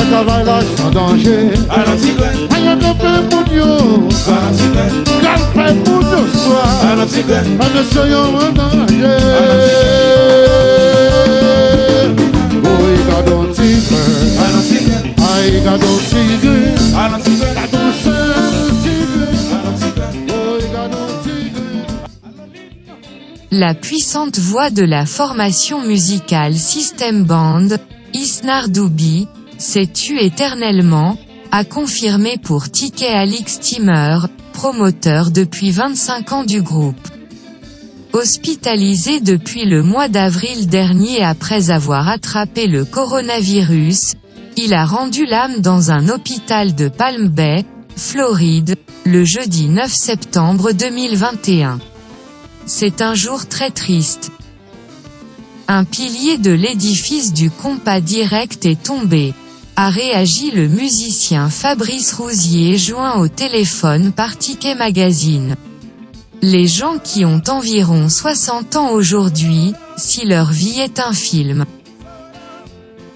Le travail là sans danger. Aïe de peu pour Dieu. Calme pour Dieu soir. Ne soyons en danger. Oh, il a donc tigre. Aïe, il a donc tigre. La puissante voix de la formation musicale System Band, Isnar Dooby, s'est tue éternellement, a confirmé pour Ticket Alix Timmer, promoteur depuis 25 ans du groupe. Hospitalisé depuis le mois d'avril dernier après avoir attrapé le coronavirus, il a rendu l'âme dans un hôpital de Palm Bay, Floride, le jeudi 9 septembre 2021. C'est un jour très triste. Un pilier de l'édifice du compas direct est tombé, a réagi le musicien Fabrice Rousier joint au téléphone par Ticket Magazine. Les gens qui ont environ 60 ans aujourd'hui, si leur vie est un film.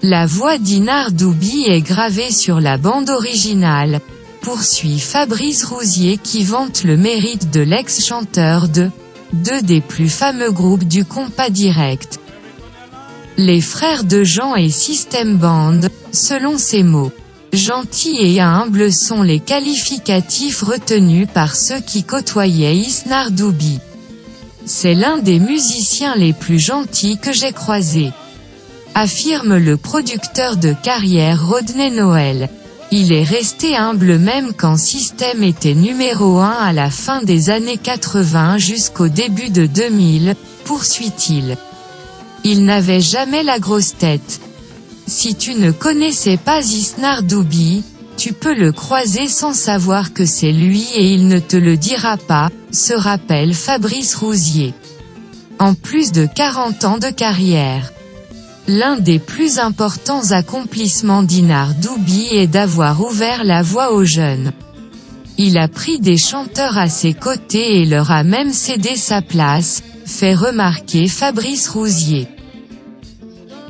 La voix d'Isnar Dooby est gravée sur la bande originale, poursuit Fabrice Rousier qui vante le mérite de l'ex-chanteur de deux des plus fameux groupes du compas direct. Les frères de Jean et System Band, selon ses mots. Gentil et humble sont les qualificatifs retenus par ceux qui côtoyaient Isnar Dooby. C'est l'un des musiciens les plus gentils que j'ai croisés, affirme le producteur de carrière Rodney Noel. Il est resté humble même quand System était numéro 1 à la fin des années 80 jusqu'au début de 2000, poursuit-il. Il n'avait jamais la grosse tête. Si tu ne connaissais pas Isnar Dooby, tu peux le croiser sans savoir que c'est lui et il ne te le dira pas, se rappelle Fabrice Rousier. En plus de 40 ans de carrière. L'un des plus importants accomplissements d'Isnar Dooby est d'avoir ouvert la voie aux jeunes. Il a pris des chanteurs à ses côtés et leur a même cédé sa place, fait remarquer Fabrice Rousier.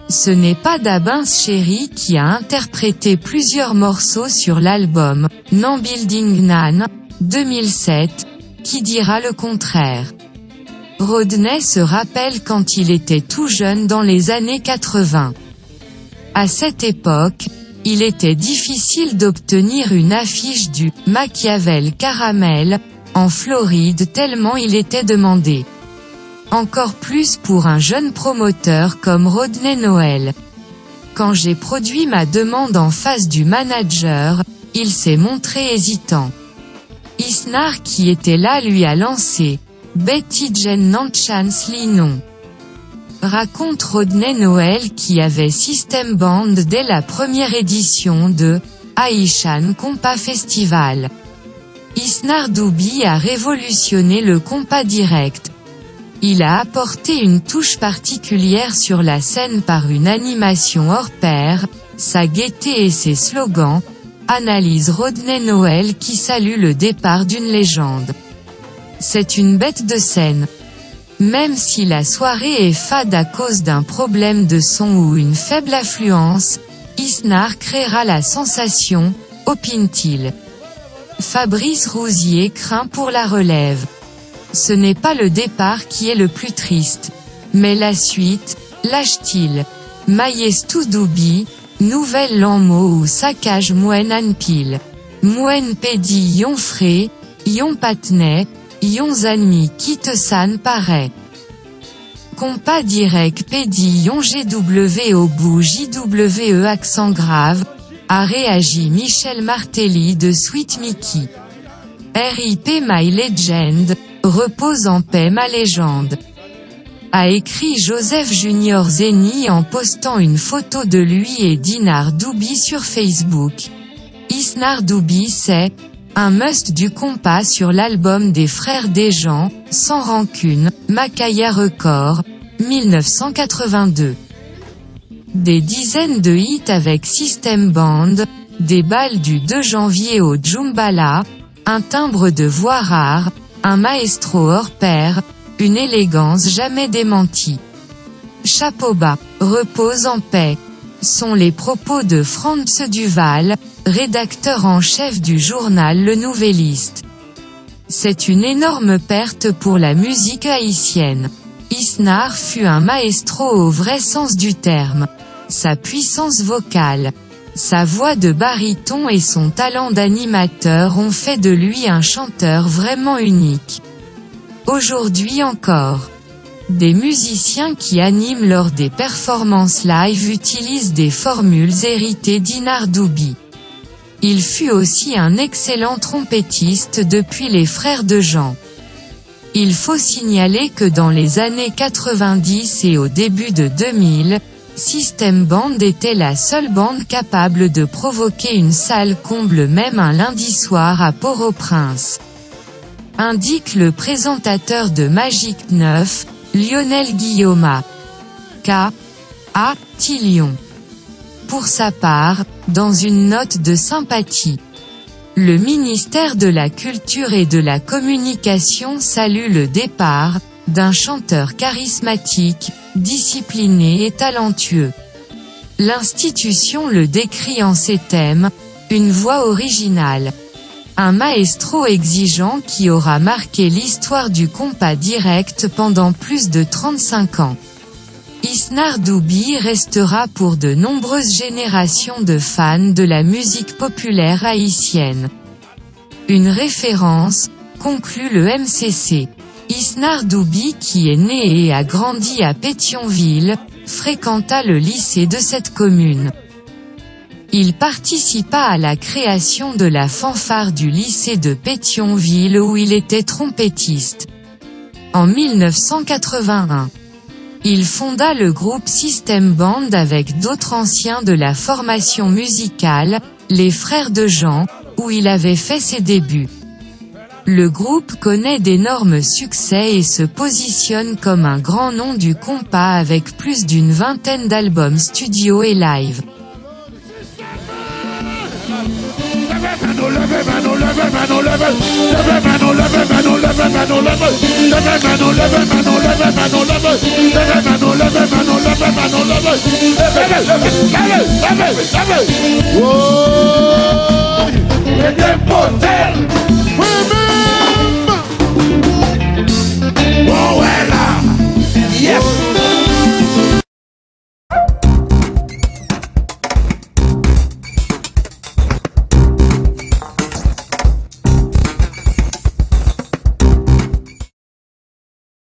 Ce n'est pas Dabins Chéri qui a interprété plusieurs morceaux sur l'album « Nan Building Nan » 2007, qui dira le contraire. Rodney se rappelle quand il était tout jeune dans les années 80. À cette époque, il était difficile d'obtenir une affiche du « Machiavel Caramel » en Floride tellement il était demandé. Encore plus pour un jeune promoteur comme Rodney Noel. Quand j'ai produit ma demande en face du manager, il s'est montré hésitant. Isnar qui était là lui a lancé « Betty Jen Nanchans Linon », raconte Rodney Noel qui avait System Band dès la première édition de « Aishan Compas Festival ». Isnar Dooby a révolutionné le compas direct. Il a apporté une touche particulière sur la scène par une animation hors pair, sa gaieté et ses slogans, analyse Rodney Noel qui salue le départ d'une légende. C'est une bête de scène. Même si la soirée est fade à cause d'un problème de son ou une faible affluence, Isnar créera la sensation, opine-t-il. Fabrice Rousier craint pour la relève. Ce n'est pas le départ qui est le plus triste, mais la suite, lâche-t-il. Maïestou Dooby, nouvelle Lanmo ou saccage Mouen Anpil. Mouen Pedi Yon Fré, Yon Patnais, Yon Zanmi Quitte San paraît. Compas direct Pedi Yon GW au bout JWE accent grave, a réagi Michel Martelly de Sweet Mickey. RIP My Legend, repose en paix ma légende. A écrit Joseph Junior Zeni en postant une photo de lui et d'Isnar Dooby sur Facebook. Isnar Dooby c'est un must du compas sur l'album des frères Desjans, Sans rancune, Macaya Record, 1982. Des dizaines de hits avec System Band, des balles du 2 janvier au Djumbala, un timbre de voix rare, un maestro hors pair, une élégance jamais démentie. Chapeau bas, repose en paix. sont les propos de Franz Duval, rédacteur en chef du journal Le Nouvelliste. C'est une énorme perte pour la musique haïtienne. Isnard fut un maestro au vrai sens du terme. Sa puissance vocale, sa voix de baryton et son talent d'animateur ont fait de lui un chanteur vraiment unique. Aujourd'hui encore, des musiciens qui animent lors des performances live utilisent des formules héritées d'Inar Doubi. Il fut aussi un excellent trompettiste depuis les Frères de Jean. Il faut signaler que dans les années 90 et au début de 2000, System Band était la seule bande capable de provoquer une salle comble même un lundi soir à Port-au-Prince. Indique le présentateur de Magic 9, Lionel Guillaume. K.A. Tillion. Pour sa part, dans une note de sympathie, le ministère de la Culture et de la Communication salue le départ d'un chanteur charismatique, discipliné et talentueux. L'institution le décrit en ces thèmes, une voix originale. Un maestro exigeant qui aura marqué l'histoire du compas direct pendant plus de 35 ans. Isnard Doubi restera pour de nombreuses générations de fans de la musique populaire haïtienne une référence, conclut le MCC. Isnard Doubi, qui est né et a grandi à Pétionville, fréquenta le lycée de cette commune. Il participa à la création de la fanfare du lycée de Pétionville où il était trompettiste. En 1981, il fonda le groupe System Band avec d'autres anciens de la formation musicale, les Frères de Jean, où il avait fait ses débuts. Le groupe connaît d'énormes succès et se positionne comme un grand nom du compas avec plus d'une vingtaine d'albums studio et live. Yes.